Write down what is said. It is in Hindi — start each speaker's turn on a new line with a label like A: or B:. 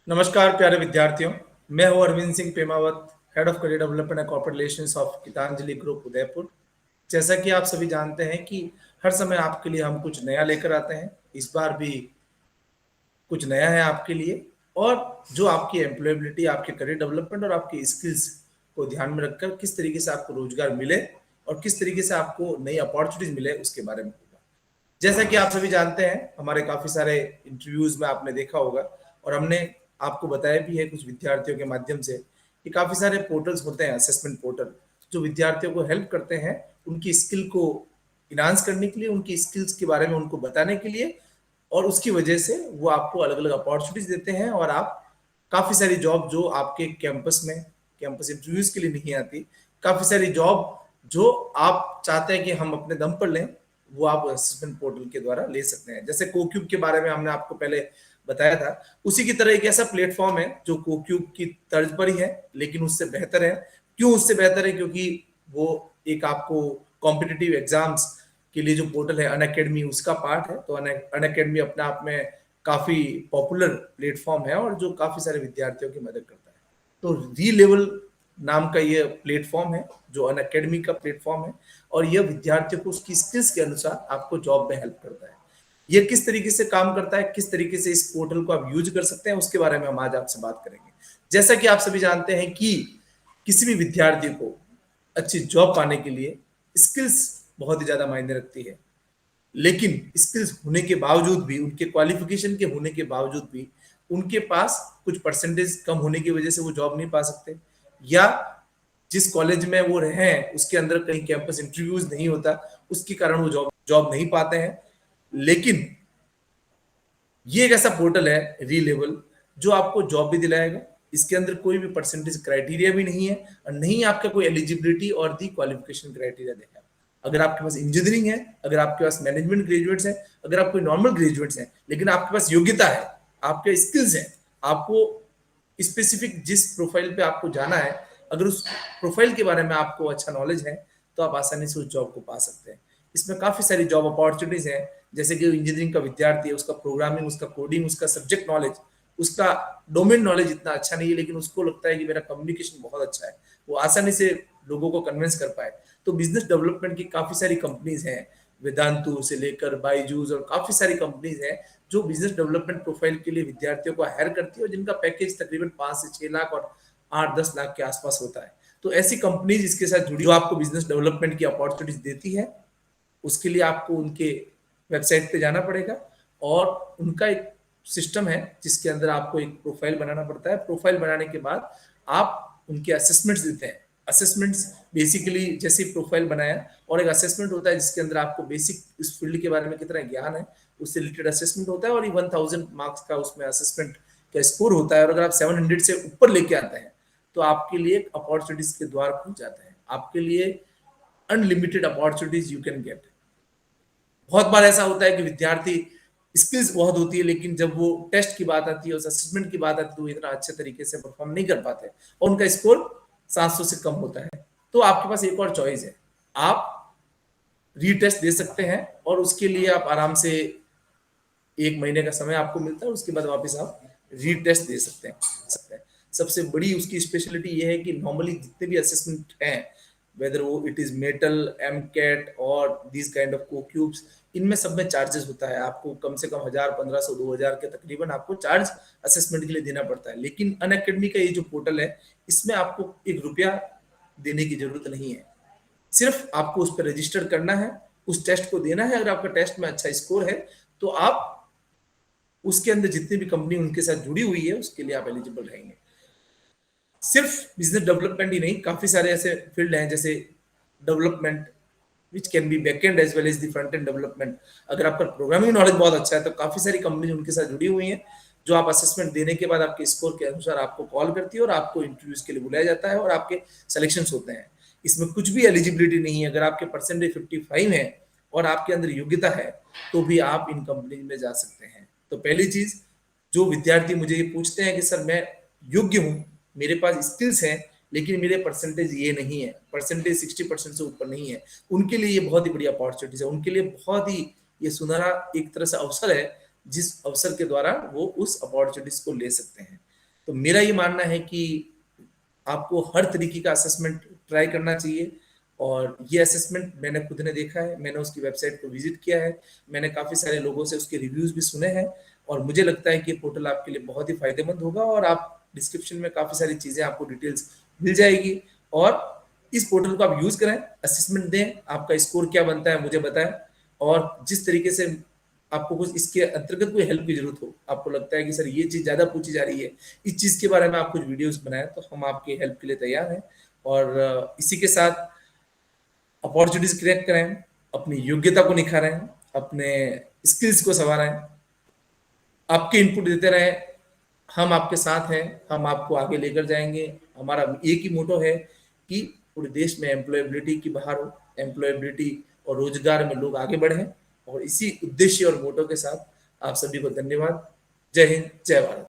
A: नमस्कार प्यारे विद्यार्थियों। मैं हूं Arvind Singh Pemawat, head of career development and corporate relations of Gitanjali group Udaipur. जैसा कि आप सभी जानते हैं कि हर समय आपके लिए हम कुछ नया लेकर आते हैं। इस बार भी कुछ नया है आपके लिए, और जो आपकी एम्प्लॉयबिलिटी, आपके करियर डेवलपमेंट और आपकी स्किल्स को ध्यान में रखकर किस तरीके से आपको रोजगार मिले और किस तरीके से आपको नई अपॉर्चुनिटीज मिले उसके बारे में होगा। जैसा कि आप सभी जानते हैं, हमारे काफी सारे इंटरव्यूज में आपने देखा होगा और हमने आपको बताया भी है कुछ विद्यार्थियों के माध्यम से कि काफी सारे पोर्टल्स होते हैं, असेसमेंट पोर्टल, जो विद्यार्थियों को हेल्प करते हैं उनकी स्किल को इनहांस करने के लिए, उनकी स्किल्स के बारे में उनको बताने के लिए, और उसकी वजह से वो आपको अलग अलग अपॉर्चुनिटीज देते हैं और आप काफी सारी जॉब जो आपके कैंपस में कैंपस इंटरव्यूज के लिए नहीं आती, काफी सारी जॉब जो आप चाहते हैं कि हम अपने दम पर लें, वो आप असेसमेंट पोर्टल के द्वारा ले सकते हैं। जैसे कोक्यूब के बारे में हमने आपको पहले बताया था, उसी की तरह एक ऐसा प्लेटफॉर्म है जो कोक्यूब की तर्ज पर ही है लेकिन उससे बेहतर है। क्यों उससे बेहतर है? क्योंकि वो एक आपको कॉम्पिटिटिव एग्जाम्स के लिए जो पोर्टल है अनअकैडमी, उसका पार्ट है। तो अनअकैडमी अपने आप में काफी पॉपुलर प्लेटफॉर्म है और जो काफी सारे विद्यार्थियों की मदद करता है। तो री लेवल नाम का ये प्लेटफॉर्म है जो अनअकैडमी का प्लेटफॉर्म है, और यह विद्यार्थियों को उसकी स्किल्स के अनुसार आपको जॉब में हेल्प करता है। ये किस तरीके से काम करता है, किस तरीके से इस पोर्टल को आप यूज कर सकते हैं, उसके बारे में हम आज आपसे बात करेंगे। जैसा कि आप सभी जानते हैं कि किसी भी विद्यार्थी को अच्छी जॉब पाने के लिए स्किल्स बहुत ही ज्यादा मायने रखती है, लेकिन स्किल्स होने के बावजूद भी, उनके क्वालिफिकेशन के होने के बावजूद भी, उनके पास कुछ परसेंटेज कम होने की वजह से वो जॉब नहीं पा सकते, या जिस कॉलेज में वो रहे हैं उसके अंदर कहीं कैंपस इंटरव्यूज नहीं होता, उसके कारण वो जॉब जॉब नहीं पाते हैं। लेकिन ये एक ऐसा पोर्टल है री लेवल जो आपको जॉब भी दिलाएगा। इसके अंदर कोई भी परसेंटेज क्राइटेरिया भी नहीं है और नहीं आपका कोई एलिजिबिलिटी और दी क्वालिफिकेशन क्राइटेरिया देगा। अगर आपके पास इंजीनियरिंग है, अगर आपके पास मैनेजमेंट ग्रेजुएट्स हैं, अगर आप कोई नॉर्मल ग्रेजुएट्स हैं, लेकिन आपके पास योग्यता है, आपके स्किल्स हैं, आपको स्पेसिफिक जिस प्रोफाइल पे आपको जाना है, अगर उस प्रोफाइल के बारे में आपको अच्छा नॉलेज है, तो आप आसानी से उस जॉब को पा सकते हैं। इसमें काफी सारी जॉब अपॉर्चुनिटीज हैं। जैसे कि इंजीनियरिंग का विद्यार्थी है, उसका प्रोग्रामिंग, उसका कोडिंग, उसका सब्जेक्ट नॉलेज, उसका डोमेन नॉलेज इतना अच्छा नहीं है, लेकिन उसको लगता है कि मेरा कम्युनिकेशन बहुत अच्छा है, वो आसानी से लोगों को कन्विंस कर पाए। तो बिजनेस डेवलपमेंट की काफी सारी कंपनीज हैं, वेदांतु से लेकर बायजूस, और काफी सारी कंपनीज हैं जो बिजनेस डेवलपमेंट प्रोफाइल के लिए विद्यार्थियों को हायर करती है और जिनका पैकेज तकरीबन 5 से 6 लाख और 8-10 लाख के आसपास होता है। तो ऐसी कंपनीज इसके साथ जुड़ी जो आपको बिजनेस डेवलपमेंट की अपॉर्चुनिटीज देती है, उसके लिए आपको उनके वेबसाइट पे जाना पड़ेगा और उनका एक सिस्टम है जिसके अंदर आपको एक प्रोफाइल बनाना पड़ता है। प्रोफाइल बनाने के बाद आप उनके असेसमेंट्स देते हैं। असेसमेंट्स बेसिकली जैसे प्रोफाइल बनाया, और एक असेसमेंट होता है जिसके अंदर आपको बेसिक इस फील्ड के बारे में कितना ज्ञान है उससे रिलेटेड असेसमेंट होता है, और 1000 मार्क्स का उसमें असेसमेंट का स्कोर होता है। और अगर आप 700 से ऊपर लेके आते हैं तो आपके लिए अपॉर्चुनिटीज के द्वार खुल जाते हैं, आपके लिए unlimited opportunities you can get. बहुत बार ऐसा होता है कि विद्यार्थी स्किल्स बहुत होती है, लेकिन जब वो टेस्ट की बात आती है, उस असेसमेंट की बात आती है, तो वो इतना अच्छे तरीके से परफॉर्म नहीं कर पाते और उनका स्कोर 700 से कम होता है। तो आपके पास एक और चॉइस है, आप रीटेस्ट दे सकते हैं और उसके लिए आप आराम से 1 महीने का समय आपको मिलता है, उसके बाद वापस आप रीटेस्ट दे सकते हैं। सबसे बड़ी उसकी स्पेशलिटी ये है कि नॉर्मली जितने भी असेसमेंट हैं, वेदर वो इट इज मेटल, एम कैट और दीज काइंड ऑफ को क्यूब्स, इनमें सब में चार्जेस होता है। आपको कम से कम 1000, 1500, 2000 के तकरीबन आपको चार्ज असेसमेंट के लिए देना पड़ता है। लेकिन अनअकैडमी का ये जो पोर्टल है, इसमें आपको 1 रुपया देने की जरूरत नहीं है। सिर्फ आपको उस पर रजिस्टर करना है, उस टेस्ट को देना है। अगर आपका टेस्ट में अच्छा स्कोर है तो आप उसके अंदर जितनी भी कंपनी उनके साथ जुड़ी हुई है उसके लिए आप एलिजिबल रहेंगे। सिर्फ बिजनेस डेवलपमेंट ही नहीं, काफी सारे ऐसे फील्ड हैं जैसे development which can be backend as well as the front end development. अगर आपका प्रोग्रामिंग नॉलेज बहुत अच्छा है तो काफी सारी कंपनी उनके साथ जुड़ी हुई हैं, जो आप असेसमेंट देने के बाद आपके स्कोर के अनुसार आपको कॉल करती है और आपको इंटरव्यूज के लिए बुलाया जाता है और आपके सिलेक्शन होते हैं। इसमें कुछ भी एलिजिबिलिटी नहीं है। अगर आपके परसेंटेज 55 है और आपके अंदर योग्यता है तो भी आप इन कंपनी में जा सकते हैं। तो पहली चीज, जो विद्यार्थी मुझे ये पूछते हैं कि सर मैं योग्य हूँ, मेरे पास स्किल्स हैं, लेकिन मेरे परसेंटेज ये नहीं है, परसेंटेज 60% से ऊपर नहीं है, उनके लिए ये बहुत ही बड़ी अपॉर्चुनिटीज है। उनके लिए बहुत ही ये सुनहरा एक तरह से अवसर है, जिस अवसर के द्वारा वो उस अपॉर्चुनिटीज को ले सकते हैं। तो मेरा ये मानना है कि आपको हर तरीके का असेसमेंट ट्राई करना चाहिए, और ये असेसमेंट मैंने खुद ने देखा है, मैंने उसकी वेबसाइट को विजिट किया है, मैंने काफ़ी सारे लोगों से उसके रिव्यूज़ भी सुने हैं, और मुझे लगता है कि ये पोर्टल आपके लिए बहुत ही फ़ायदेमंद होगा, और आप डिस्क्रिप्शन में काफ़ी सारी चीज़ें आपको डिटेल्स मिल जाएगी, और इस पोर्टल को आप यूज़ करें, असेसमेंट दें, आपका स्कोर क्या बनता है मुझे बताएँ, और जिस तरीके से आपको कुछ इसके अंतर्गत कोई हेल्प की ज़रूरत हो, आपको लगता है कि सर ये चीज़ ज़्यादा पूछी जा रही है, इस चीज़ के बारे में आप कुछ वीडियोज़ बनाएँ, तो हम आपकी हेल्प के लिए तैयार हैं। और इसी के साथ अपॉर्चुनिटीज़ क्रिएट करें, अपनी योग्यता को निखारें, अपने स्किल्स को सँवारें, आपके इनपुट देते रहें, हम आपके साथ हैं, हम आपको आगे लेकर जाएँगे। हमारा एक ही मोटो है कि पूरे देश में एम्प्लॉयबिलिटी की बहार हो, एम्प्लॉयबिलिटी और रोज़गार में लोग आगे बढ़ें, और इसी उद्देश्य और मोटो के साथ आप सभी को धन्यवाद। जय हिंद, जय भारत।